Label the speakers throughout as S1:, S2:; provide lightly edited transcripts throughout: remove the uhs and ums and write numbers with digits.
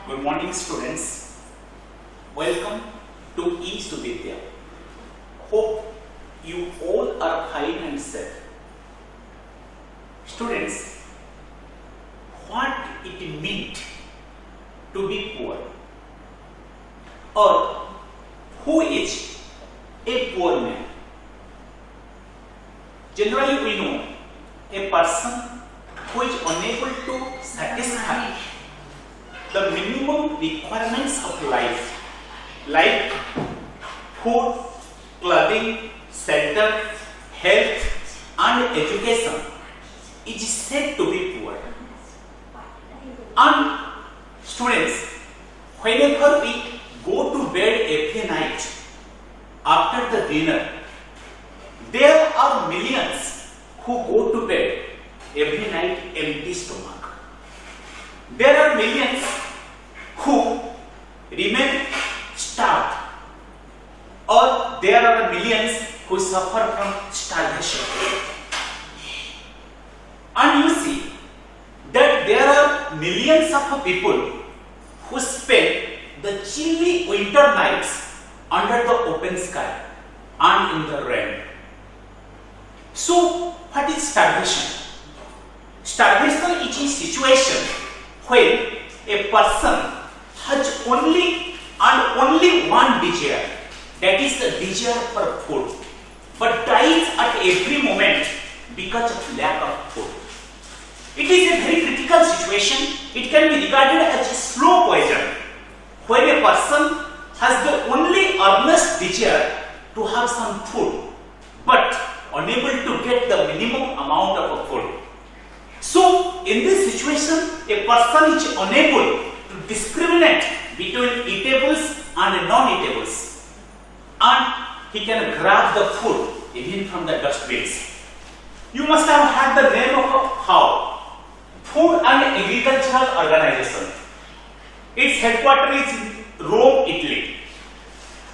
S1: Good morning, students. Welcome to E-Suvidya. Hope you all are fine and safe. Students, what it meant to be poor, or who is a poor man? Generally, we know a person who is unable to satisfy the minimum requirements of life, like food, clothing, shelter, health, and education, is said to be poor. And students, whenever we go to bed every night after the dinner, there are millions who go to bed every night empty stomach. There are millions who remain starved, or there are millions who suffer from starvation. And you see that there are millions of people who spend the chilly winter nights under the open sky and in the rain. So, what is starvation? Starvation is a situation when a person has only one desire, that is the desire for food, but dies at every moment because of lack of food. It is a very critical situation. It can be regarded as a slow poison, when a person has the only earnest desire to have some food, but unable to get the minimum amount of food. So, in this situation, a person is unable to discriminate between eatables and non-eatables, and he can grab the food even from the dustbins. You must have heard the name of FAO, Food and Agricultural Organization. Its headquarters is in Rome, Italy.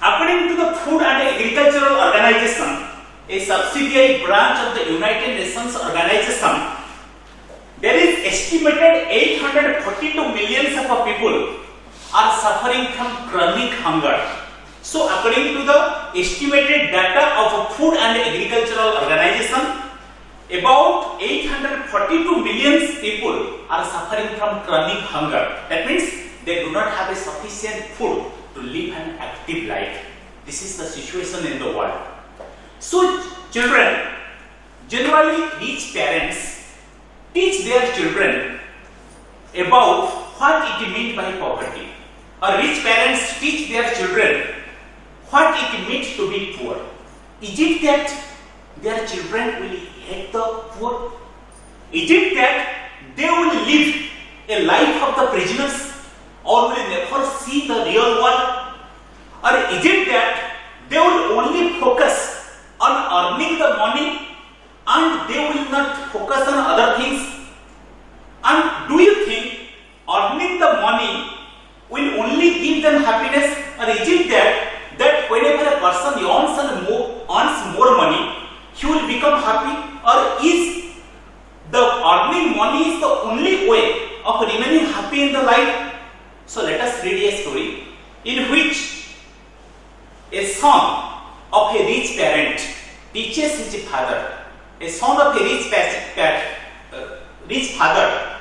S1: According to the Food and Agricultural Organization, a subsidiary branch of the United Nations Organization, there is estimated 842 millions of people are suffering from chronic hunger. So, according to the estimated data of Food and Agricultural Organization, about 842 million people are suffering from chronic hunger. That means they do not have a sufficient food to live an active life. This is the situation in the world. So, children, generally rich parents teach their children about what it means by poverty. Or rich parents teach their children what it means to be poor. Is it that their children will hate the poor? Is it that they will live a life of the prisoners, or will never see the real world? Or is it that they will only focus on earning the money and they will not focus on other things? And do you think earning the money will only give them happiness, or is it that whenever a person earns more money, he will become happy? Or is the earning money is the only way of remaining happy in the life? So let us read a story in which a son of a rich parent teaches his father. A son of a rich father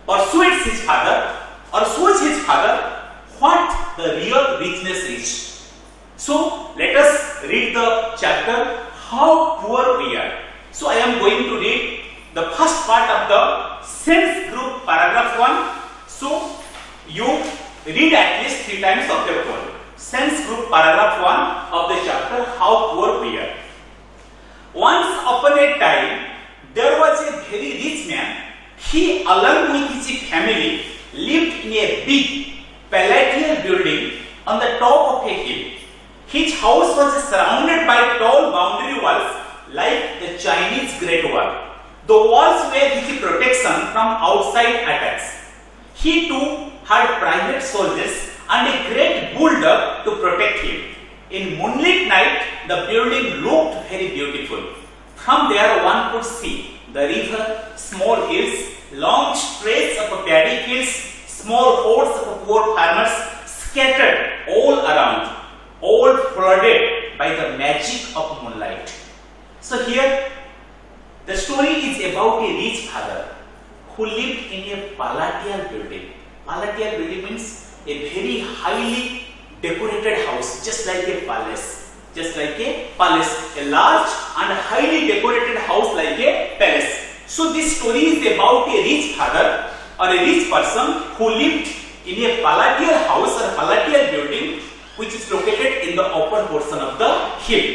S1: persuades his father or shows his father what the real richness is. So let us read the chapter How Poor We Are. So I am going to read the first part of the sense group paragraph 1. So you read at least 3 times of your poem. Sense group paragraph 1 of the chapter How Poor We Are. Once upon a time, there was a very rich man. He, along with his family, lived in a big palatial building on the top of a hill. His house was surrounded by tall boundary walls like the Chinese Great Wall. The walls were his protection from outside attacks. He too had private soldiers and a great bulldog to protect him. In moonlit night, the building looked very beautiful. From there one could see the river, small hills, long stretches of paddy fields, small hordes of poor farmers scattered all around, all flooded by the magic of moonlight. So here the story is about a rich father who lived in a palatial building. Palatial building means a very highly decorated house, just like a palace. Just like a palace, a large and highly decorated house like a palace. So this story is about a rich father or a rich person who lived in a palatial house or palatial building which is located in the upper portion of the hill.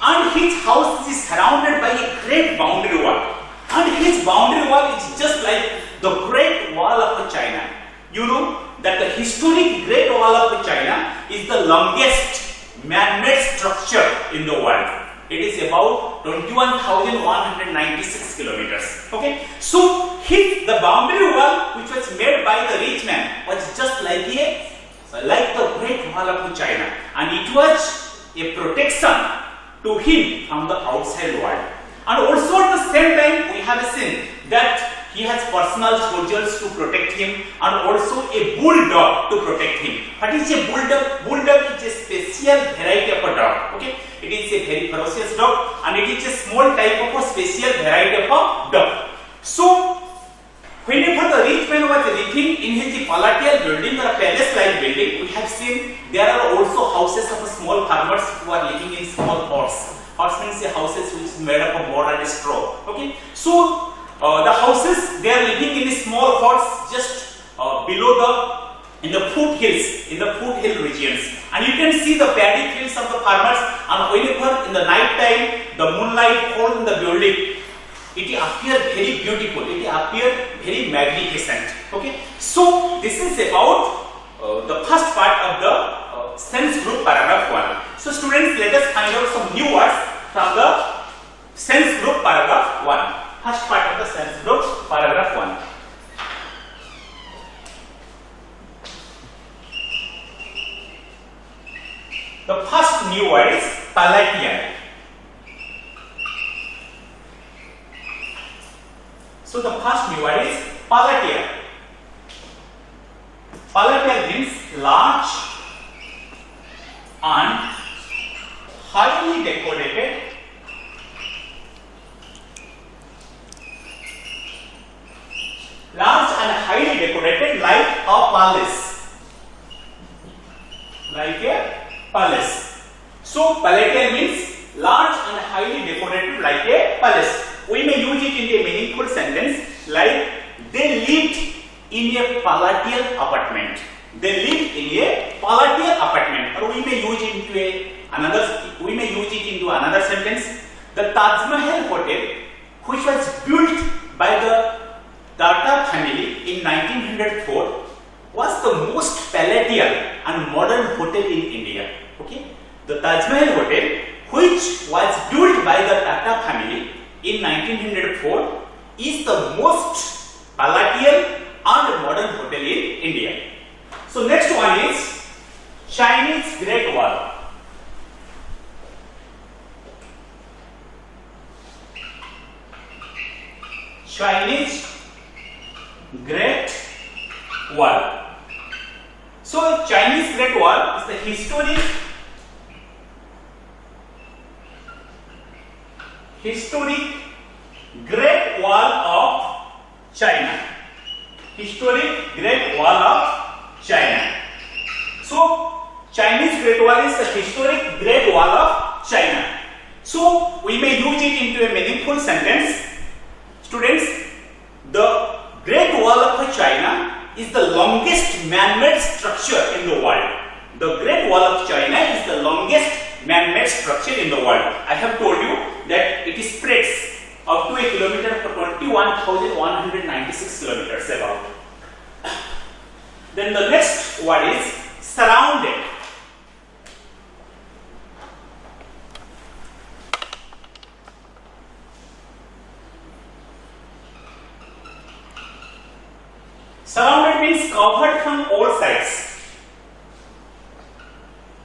S1: And his house is surrounded by a great boundary wall. And his boundary wall is just like the Great Wall of China. You know that the historic Great Wall of China is the longest man-made structure in the world. It is about 21,196 kilometers. Okay, so the boundary wall which was made by the rich man was just like the Great Wall of China, and it was a protection to him from the outside world. And also at the same time we have seen that he has personal soldiers to protect him and also a bulldog to protect him. What is a bulldog? Bulldog is a special variety of a dog. Okay, it is a very ferocious dog and it is a small type of a special variety of a dog. So whenever the rich man was living in his palatial building or a palace-like building, we have seen there are also houses of small farmers who are living in small huts. Huts means the houses which is made up of mud and straw. Okay, so the houses they are living in small huts just below in the foothill regions, and you can see the paddy fields of the farmers. And whenever in the night time the moonlight falls in the building, it appears very beautiful, it appears very magnificent. Okay, so this is about the first part of the sense group paragraph 1. So students, let us find out some new words from the sense group paragraph 1. First part of the sense group paragraph 1. The first new word is palatial. So the first new word is palatial. Palatial means large and highly decorated like a palace. Like a palace. So palatial means large and highly decorated like a palace. We may use it in a meaningful sentence like they lived in a palatial apartment. They lived in a palatial apartment. Or we may use it into another sentence. The Taj Mahal Hotel, which was built by the Tata family in 1904, was the most palatial and modern hotel in India. Okay, the Taj Mahal Hotel, which was built by the Tata family in 1904, is the most palatial and modern hotel in India. So next one is Chinese Great Wall. Chinese Great Wall. So Chinese Great Wall is the historic Great Wall of China. Historic Great Wall of China. So Chinese Great Wall is the historic Great Wall of China. So we may use it into a meaningful sentence. Students, the Great Wall of China is the longest man-made structure in the world. The Great Wall of China is the longest man-made structure in the world. I have told you that it spreads up to a kilometer for 21,196 kilometers about. Then the next word is surrounded. Surrounded means covered from all sides.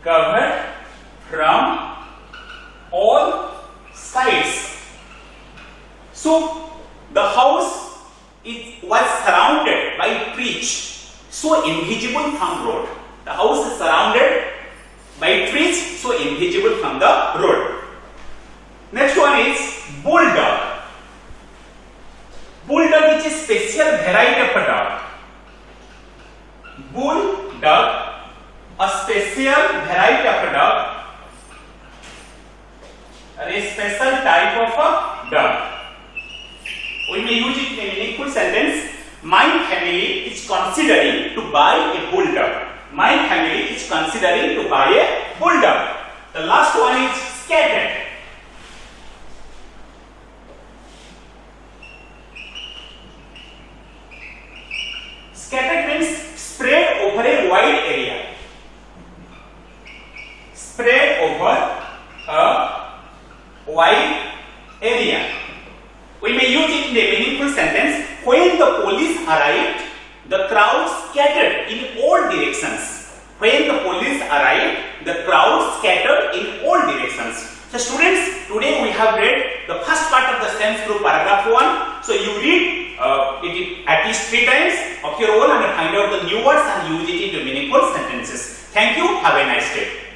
S1: Covered from all sides. So the house was surrounded by breach. so invisible from road. The house is surrounded by trees, so invisible from the road. Next one is bulldog. Bulldog is a special variety of a dog. Bulldog, a special variety of a dog, or a special type of a dog. We may use it in a meaningful sentence. My family is considering to buy a bulldog. My family is considering to buy a bulldog. The last one is scattered. Scattered means spread over a wide area. Spread over a wide area. We may use it in a meaningful sentence. When the police arrived, the crowd scattered in all directions. When the police arrived, the crowd scattered in all directions. So students, today we have read the first part of the sentence through paragraph 1. So you read it at least 3 times of your own and find out the new words and use it into meaningful sentences. Thank you. Have a nice day.